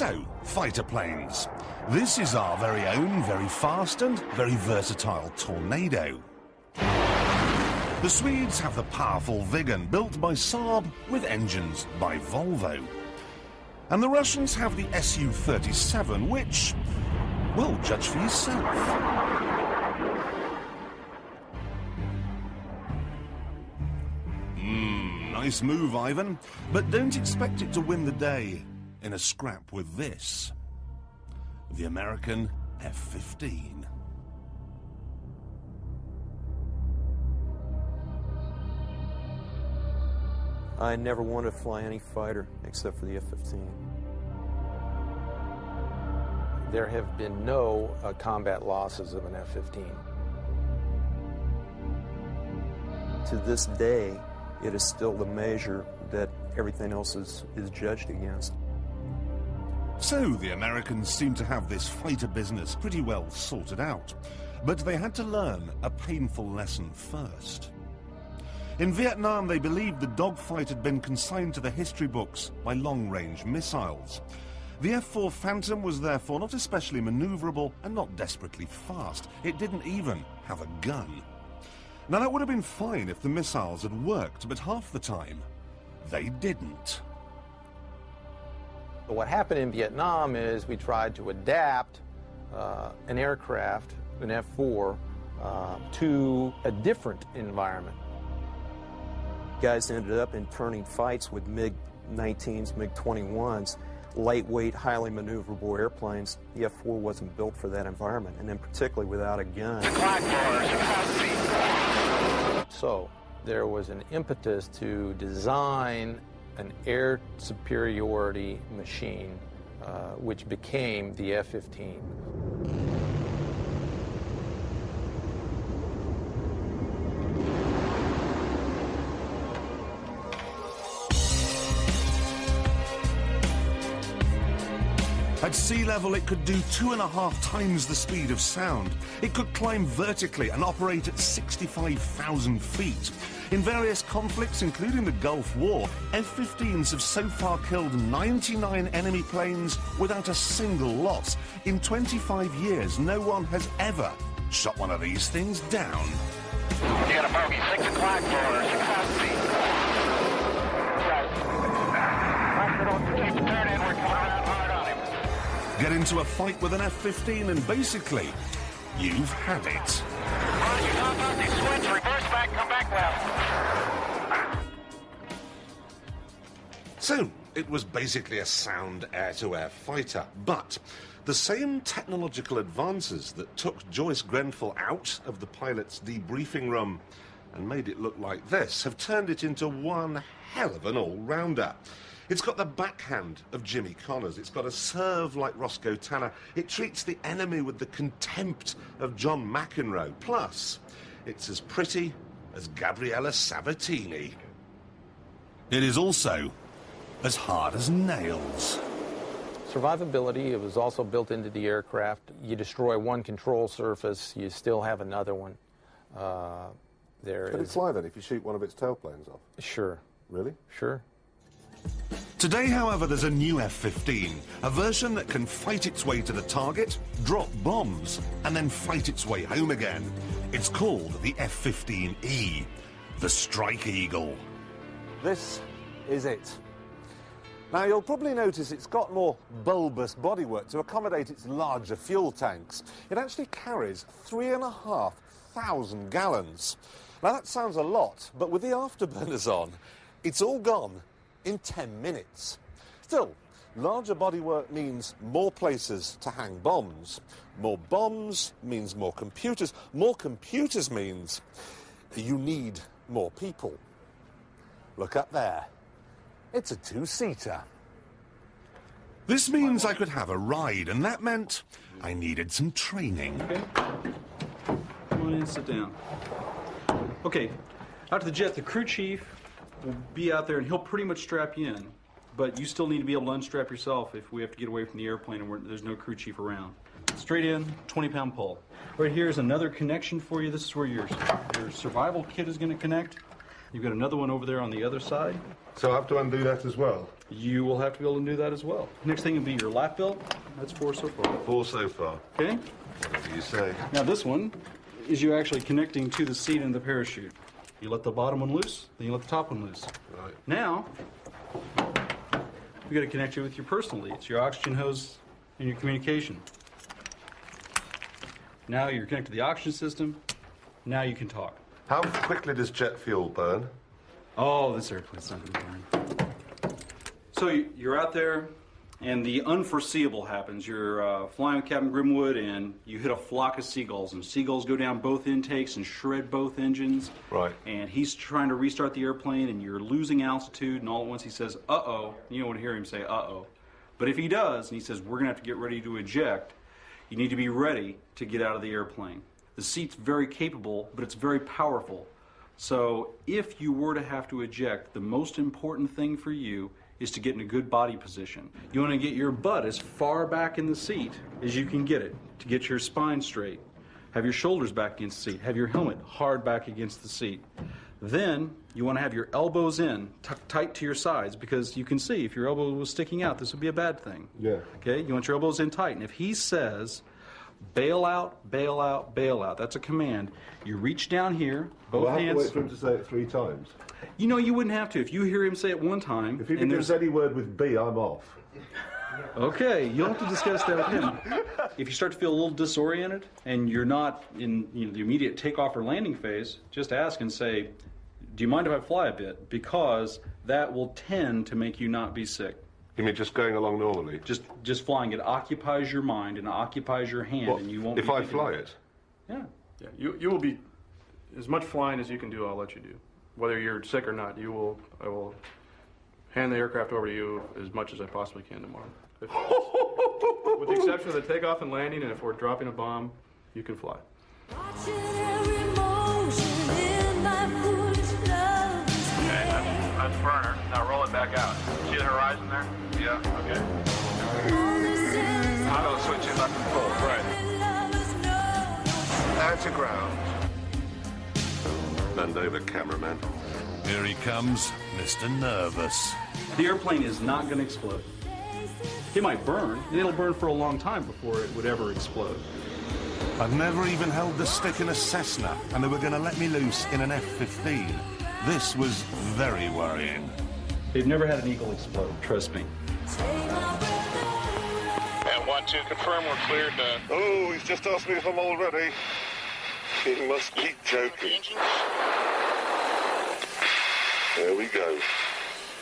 So, fighter planes. This is our very own, very fast and very versatile Tornado. The Swedes have the powerful Viggen, built by Saab, with engines by Volvo. And the Russians have the Su-37, which, well, judge for yourself. Nice move, Ivan, but don't expect it to win the day in a scrap with this. The American F-15. I never wanted to fly any fighter except for the F-15. There have been no combat losses of an F-15. To this day, it is still the measure that everything else is judged against. So the Americans seem to have this fighter business pretty well sorted out. But they had to learn a painful lesson first. In Vietnam, they believed the dogfight had been consigned to the history books by long-range missiles. The F-4 Phantom was therefore not especially maneuverable and not desperately fast. It didn't even have a gun. Now, that would have been fine if the missiles had worked, but half the time, they didn't. What happened in Vietnam is we tried to adapt an aircraft, an F-4, to a different environment. Guys ended up in turning fights with MiG-19s, MiG-21s, lightweight, highly maneuverable airplanes. The F-4 wasn't built for that environment, and then particularly without a gun. So there was an impetus to design an air superiority machine, which became the F-15. At sea level, it could do 2.5 times the speed of sound. It could climb vertically and operate at 65,000 feet. In various conflicts, including the Gulf War, F-15s have so far killed 99 enemy planes without a single loss. In 25 years, no one has ever shot one of these things down. You got a bogey, 6 o'clock for capacity. Keep the turn in, we're coming around hard on him. Get into a fight with an F-15 and basically, you've had it. Roger, knock out the switch, reverse back, come back left. So, it was basically a sound air-to-air fighter, but the same technological advances that took Joyce Grenfell out of the pilot's debriefing room and made it look like this have turned it into one hell of an all-rounder. It's got the backhand of Jimmy Connors. It's got a serve like Roscoe Tanner. It treats the enemy with the contempt of John McEnroe. Plus, it's as pretty as Gabriella Sabatini. It is also as hard as nails. Survivability, it was also built into the aircraft. You destroy one control surface, you still have another one. Can it fly then if you shoot one of its tailplanes off? Sure. Really? Sure. Today, however, there's a new F-15, a version that can fight its way to the target, drop bombs, and then fight its way home again. It's called the F-15E, the Strike Eagle. This is it. Now, you'll probably notice it's got more bulbous bodywork to accommodate its larger fuel tanks. It actually carries 3,500 gallons. Now, that sounds a lot, but with the afterburners on, it's all gone in 10 minutes. Still, larger bodywork means more places to hang bombs. More bombs means more computers. More computers means you need more people. Look up there. It's a two-seater. This means I could have a ride, and that meant I needed some training. Okay. Come on in, sit down. Okay, out to the jet, the crew chief will be out there and he'll pretty much strap you in, but you still need to be able to unstrap yourself if we have to get away from the airplane and there's no crew chief around. Straight in, 20-pound pull. Right here is another connection for you. This is where your survival kit is going to connect. You've got another one over there on the other side. So I have to undo that as well? you will have to be able to do that as well. Next thing will be your lap belt. That's 4 so far. 4 so far. Okay? Whatever you say. Now this one is you actually connecting to the seat and the parachute. You let the bottom one loose, then you let the top one loose. Right. Now, you got to connect it with your personal leads, your oxygen hose, and your communication. Now you're connected to the oxygen system. Now you can talk. How quickly does jet fuel burn? Oh, this airplane's not going to burn. So you're out there, and the unforeseeable happens. You're flying with Captain Grimwood, and you hit a flock of seagulls, and seagulls go down both intakes and shred both engines. Right. And he's trying to restart the airplane, and you're losing altitude, and all at once he says, uh-oh. You don't want to hear him say, uh-oh. But if he does, and he says, we're going to have to get ready to eject, you need to be ready to get out of the airplane. The seat's very capable, but it's very powerful. So if you were to have to eject, the most important thing for you is to get in a good body position. You want to get your butt as far back in the seat as you can get it to get your spine straight. Have your shoulders back against the seat. Have your helmet hard back against the seat. Then you want to have your elbows in, tucked tight to your sides, because you can see if your elbow was sticking out, this would be a bad thing. Yeah. Okay, you want your elbows in tight. And if he says, bail out, bail out, bail out, that's a command. You reach down here, both Well, I have hands. to wait for him to say it 3 times. You know, you wouldn't have to. If you hear him say it one time, If he and begins any word with B, I'm off. okay, you'll have to discuss that with him. If you start to feel a little disoriented and you're not in the immediate takeoff or landing phase, just ask and say, do you mind if I fly a bit? Because that will tend to make you not be sick. You mean just going along normally? Just flying. It occupies your mind and occupies your hand, What, and you won't if be I thinking fly about it? Yeah. Yeah, you will be as much flying as you can do. I'll let you do, whether you're sick or not. I will hand the aircraft over to you as much as I possibly can tomorrow. With the exception of the takeoff and landing, and if we're dropping a bomb, you can fly. Watching every motion in my foolish love is Okay, that's burner. Now roll it back out. See the horizon there? Yeah. Okay. Auto switching left and full. Right. Down to ground. Bend over, cameraman. Here he comes, Mr. Nervous. The airplane is not going to explode. It might burn, and it'll burn for a long time before it would ever explode. I've never even held the stick in a Cessna, and they were going to let me loose in an F-15. This was very worrying. They've never had an Eagle explode, trust me. And 1-2, confirm we're cleared. Oh, he's just asked me if I'm all ready. He must be joking. There we go.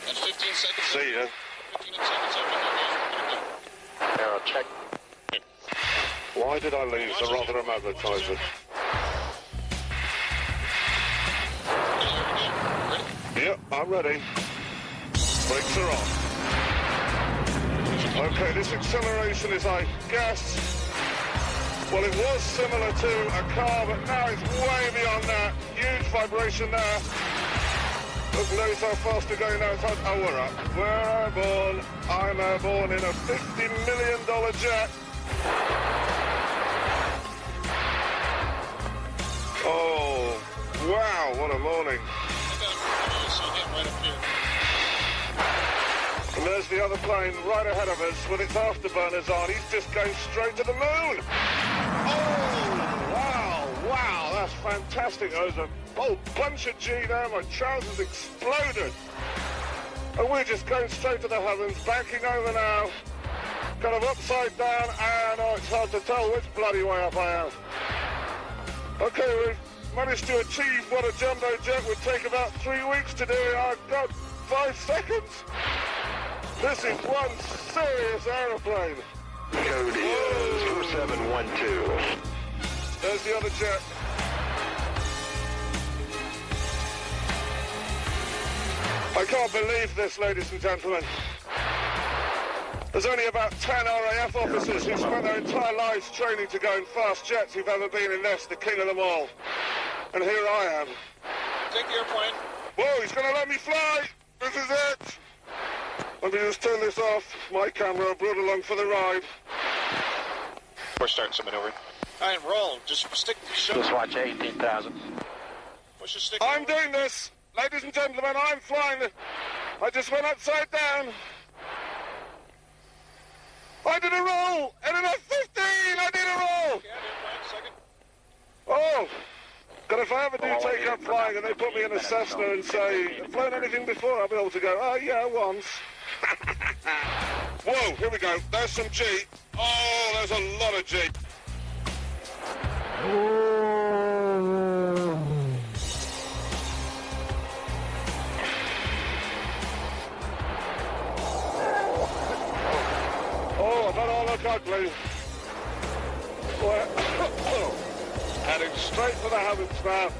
That's 15 seconds. See ya. 15 seconds over. Arrow check. Why did I leave the Rotherham advertiser? Yep, I'm ready. Brakes are on. Okay, this acceleration is, I guess, well, it was similar to a car, but now it's way beyond that. Huge vibration there. Look, notice how fast we're going now. Oh, we're up. We're airborne. I'm airborne in a $50 million jet. Oh, wow, what a morning. And there's the other plane right ahead of us with its afterburners on. He's just going straight to the moon. Oh, wow, that's fantastic. There's a whole bunch of G there. My trousers exploded. And we're just going straight to the heavens, banking over now. Kind of upside down, and oh, it's hard to tell which bloody way up I am. Okay, we've managed to achieve what a jumbo jet would take about 3 weeks to do in, oh God, 5 seconds. This is one serious aeroplane. Code is 4712. There's the other jet. I can't believe this, ladies and gentlemen. There's only about 10 RAF officers who spent their entire lives training to go in fast jets who've ever been in this, the king of them all. And here I am. Take the airplane. Whoa, he's going to let me fly. This is it. Let me just turn this off. My camera brought along for the ride. We're starting some maneuver. All right, roll. Just stick the shot. Just watch 18,000. Push the stick. I'm doing this. Ladies and gentlemen, I'm flying. I just went upside down. I did a roll! In an F-15! I did a roll! Oh! God, if I ever do take up flying and they put me in a Cessna and say, flown anything before, I'll be able to go, oh yeah, once. Whoa, here we go. There's some G. Oh, there's a lot of G. Oh, that all look ugly. Heading straight for the heavens now.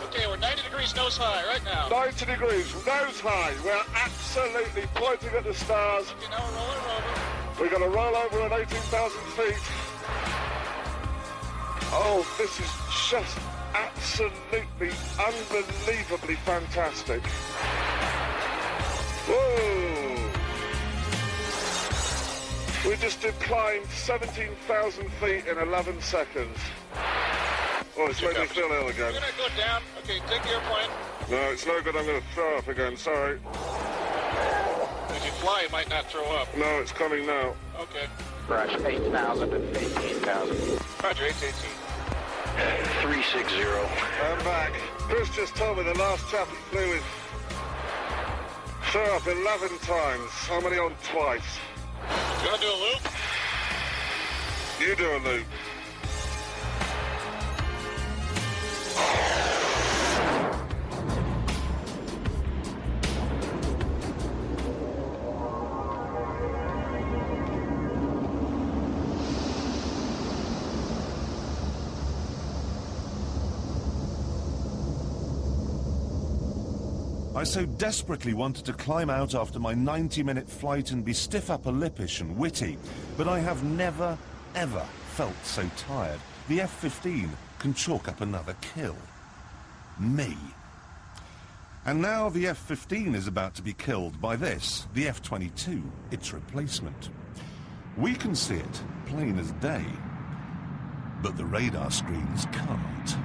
Okay, we're 90 degrees nose high right now. 90 degrees, nose high. We're absolutely pointing at the stars. Okay, now we're rolling over. We're going to roll over at 18,000 feet. Oh, this is just absolutely, unbelievably fantastic. Whoa! We just did climb 17,000 feet in 11 seconds. Oh, it's made me feel ill again. You're going to go down. Okay, take the airplane. No, it's no good. I'm going to throw up again. Sorry. If you fly, you might not throw up. No, it's coming now. Okay. Brush 8,000 and 18,000. Roger, 818. 360. I'm back. Chris just told me the last chap he flew with threw up 11 times. How many on twice? You want to do a loop? You do a loop. I so desperately wanted to climb out after my 90-minute flight and be stiff upper lippish and witty, but I have never, ever felt so tired. The F-15 can chalk up another kill. Me. And now the F-15 is about to be killed by this, the F-22, its replacement. We can see it, plain as day, but the radar screens can't.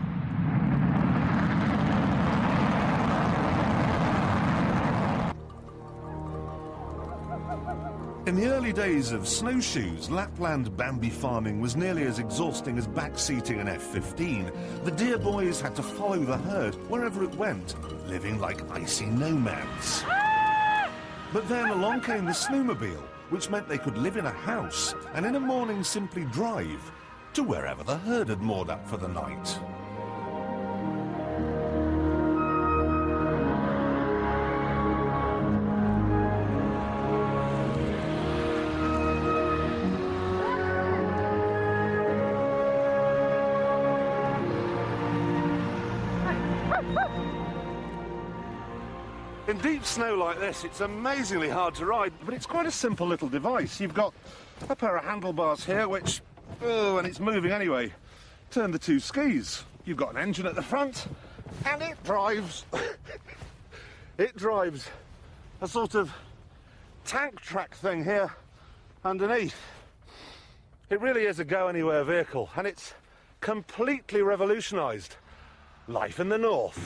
In the early days of snowshoes, Lapland Bambi farming was nearly as exhausting as backseating an F-15. The dear boys had to follow the herd wherever it went, living like icy nomads. But then along came the Snowmobile, which meant they could live in a house and in a morning simply drive to wherever the herd had moored up for the night. In deep snow like this, it's amazingly hard to ride, but it's quite a simple little device. You've got a pair of handlebars here, which, oh, and it's moving anyway. Turn the two skis. You've got an engine at the front, and it drives. It drives a sort of tank track thing here underneath. It really is a go-anywhere vehicle, and it's completely revolutionised life in the north.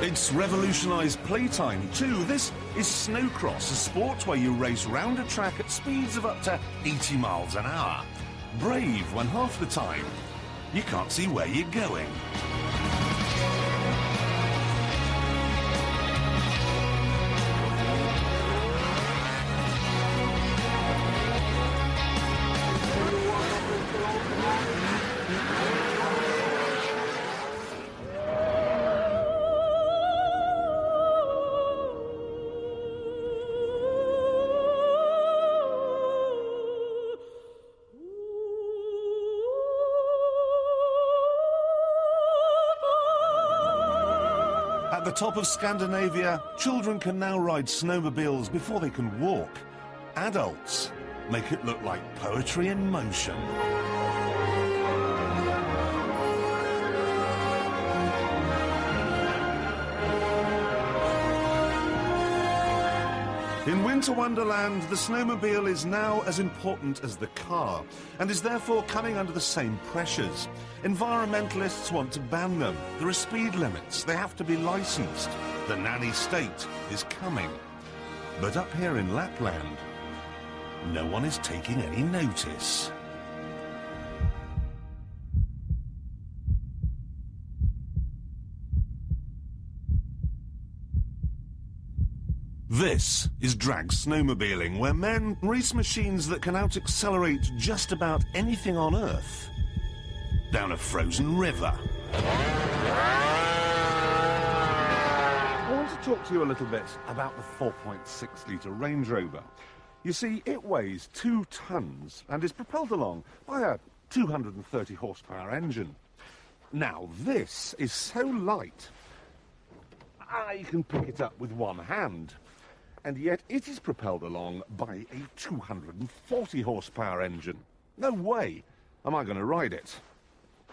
It's revolutionised playtime too. This is snowcross, a sport where you race round a track at speeds of up to 80 miles an hour. Brave when half the time you can't see where you're going. At the top of Scandinavia, children can now ride snowmobiles before they can walk. Adults make it look like poetry in motion. In Winter Wonderland, the snowmobile is now as important as the car and is therefore coming under the same pressures. Environmentalists want to ban them. There are speed limits. They have to be licensed. The nanny state is coming. But up here in Lapland, no one is taking any notice. This is drag snowmobiling, where men race machines that can out-accelerate just about anything on Earth down a frozen river. I want to talk to you a little bit about the 4.6-litre Range Rover. You see, it weighs 2 tons and is propelled along by a 230 horsepower engine. Now, this is so light, you can pick it up with one hand. And yet it is propelled along by a 240 horsepower engine. No way am I going to ride it.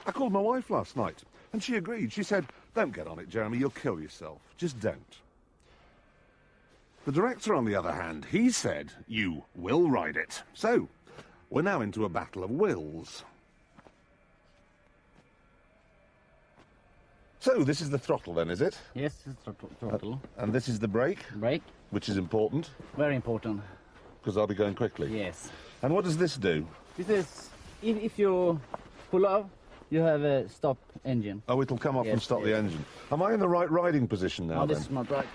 I called my wife last night, and she agreed. She said, "Don't get on it, Jeremy, you'll kill yourself. Just don't." The director, on the other hand, he said, "You will ride it." So, we're now into a battle of wills. So, this is the throttle then, is it? Yes, it's throttle. And this is the brake? Brake. Which is important? Very important. Because I'll be going quickly? Yes. And what does this do? This is, if you pull off, you have a stop engine. Oh, it'll come off and stop the engine. Am I in the right riding position now, No, then? this is not right.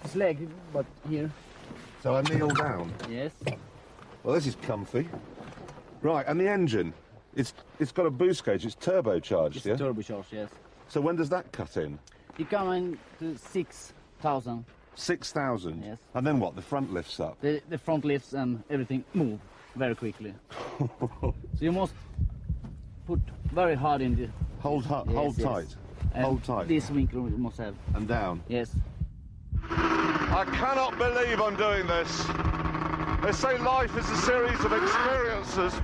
It's leg, but here. So I kneel down? Yes. Well, this is comfy. Right, and the engine? It's got a boost gauge, it's turbocharged, It's yeah? turbocharged, yes. So when does that cut in? You come in to 6,000. 6,000? Yes. And then what? The front lifts up? The front lifts and everything move very quickly. So you must put very hard in the... Hold tight. And Hold tight. This winkle you must have. And down? Yes. I cannot believe I'm doing this. They say life is a series of experiences.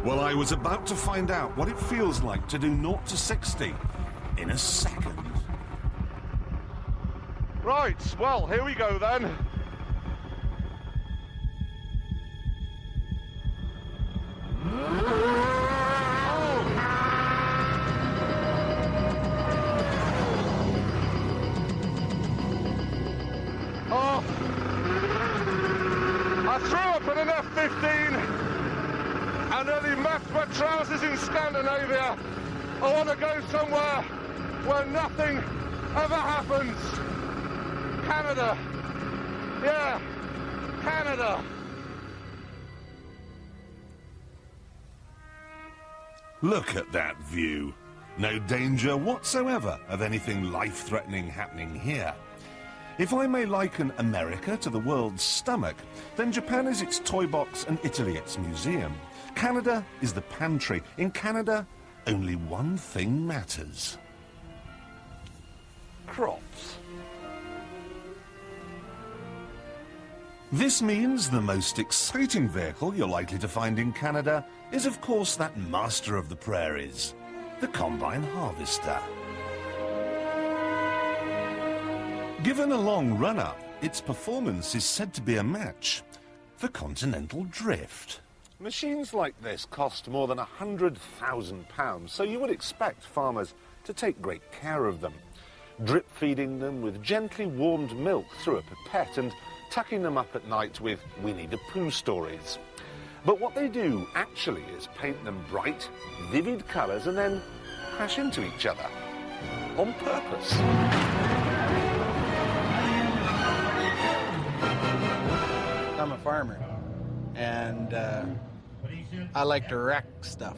Well, I was about to find out what it feels like to do 0 to 60 in a second. Right, well, here we go then. Oh, I threw up in an F-15 and nearly messed my trousers in Scandinavia. I want to go somewhere where nothing ever happens. Canada. Yeah, Canada. Look at that view. No danger whatsoever of anything life-threatening happening here. If I may liken America to the world's stomach, then Japan is its toy box and Italy its museum. Canada is the pantry. In Canada, only one thing matters. Crops. This means the most exciting vehicle you're likely to find in Canada is, of course, that master of the prairies, the combine harvester. Given a long run-up, its performance is said to be a match for continental drift. Machines like this cost more than £100,000, so you would expect farmers to take great care of them. Drip feeding them with gently warmed milk through a pipette and tucking them up at night with Winnie-the-Pooh stories. But what they do actually is paint them bright, vivid colours and then crash into each other. On purpose. I'm a farmer, and I like to wreck stuff.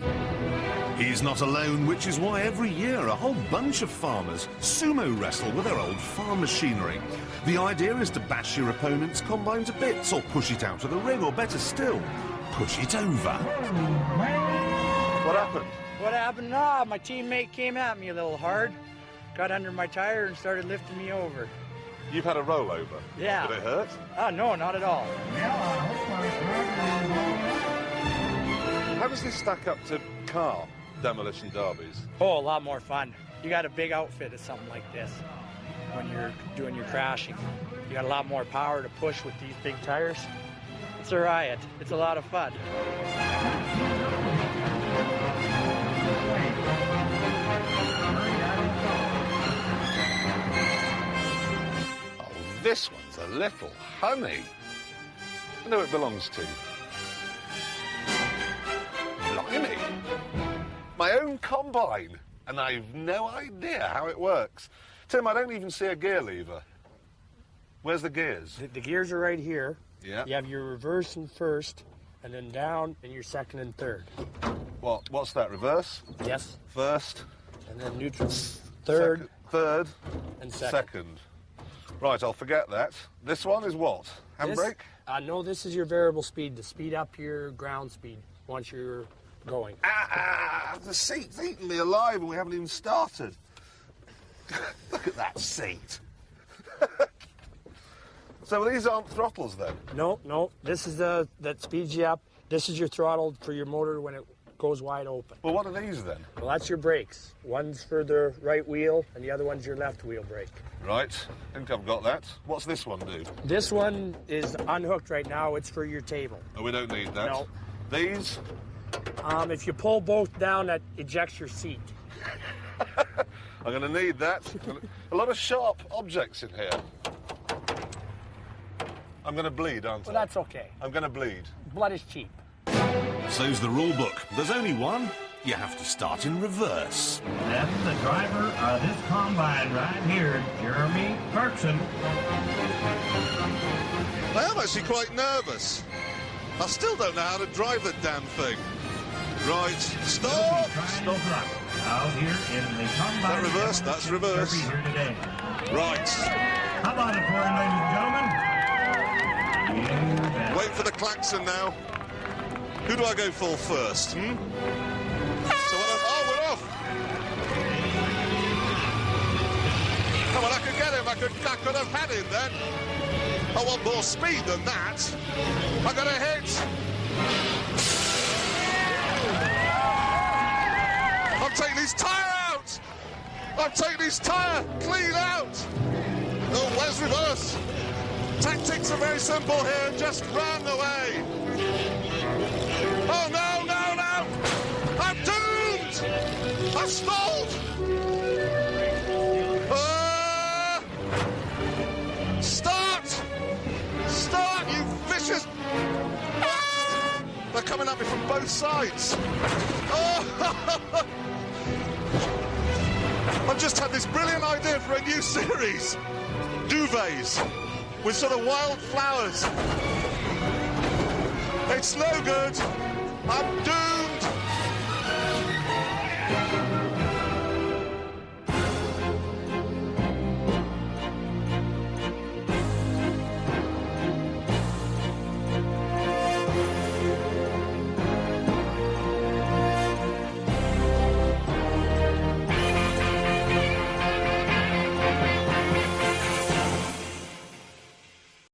He's not alone, which is why every year a whole bunch of farmers sumo wrestle with their old farm machinery. The idea is to bash your opponent's combine to bits or push it out of the ring, or better still, push it over. What happened? What happened? Ah, my teammate came at me a little hard, got under my tire and started lifting me over. You've had a rollover? Yeah. Did it hurt? No, not at all. How does this stack up to car demolition derbies? Oh, a lot more fun. You got a big outfit of something like this when you're doing your crashing. You got a lot more power to push with these big tires. It's a riot. It's a lot of fun. Oh, this one's a little honey. I know it belongs to. Blimey. My own combine, and I've no idea how it works. Tim, I don't even see a gear lever. Where's the gears? The gears are right here. Yeah. You have your reverse and first, and then down, and your second and third. What's that, reverse? Yes. First. And then neutral. Third. Third. And second. Right, I'll forget that. This one is what? Handbrake? No, this is your variable speed to speed up your ground speed once you're going. The seat's eaten me alive and we haven't even started. Look at that seat. So these aren't throttles then? No. This is that speeds you up. This is your throttle for your motor when it goes wide open. Well, what are these then? Well, that's your brakes. One's for the right wheel, and the other one's your left wheel brake. Right. I think I've got that. What's this one do? This one is unhooked right now. It's for your table. Oh, we don't need that. No. These? If you pull both down, that ejects your seat. I'm going to need that. A lot of sharp objects in here. I'm going to bleed, aren't I? Well, that's okay. I'm going to bleed. Blood is cheap. So's the rule book. There's only one. You have to start in reverse. That's the driver of this combine right here, Jeremy Clarkson. I am actually quite nervous. I still don't know how to drive the damn thing. Right, stop! Stop. Out here in the combine. That reverse? That's reverse. Here today. Right. How about it for him, ladies and gentlemen? Wait for the klaxon now. Who do I go for first? So we're off. Come on, I could get him. I could have had him then. I want more speed than that. I got a hit. I'm taking his tyre out. I'm taking his tyre clean out. Oh, where's reverse? Tactics are very simple here. Just run away. Oh, no. I'm doomed. I've stalled. Start, you vicious. They're coming at me from both sides. Oh. I've just had this brilliant idea for a new series. Duvets with sort of wild flowers. It's no good. I'm doomed.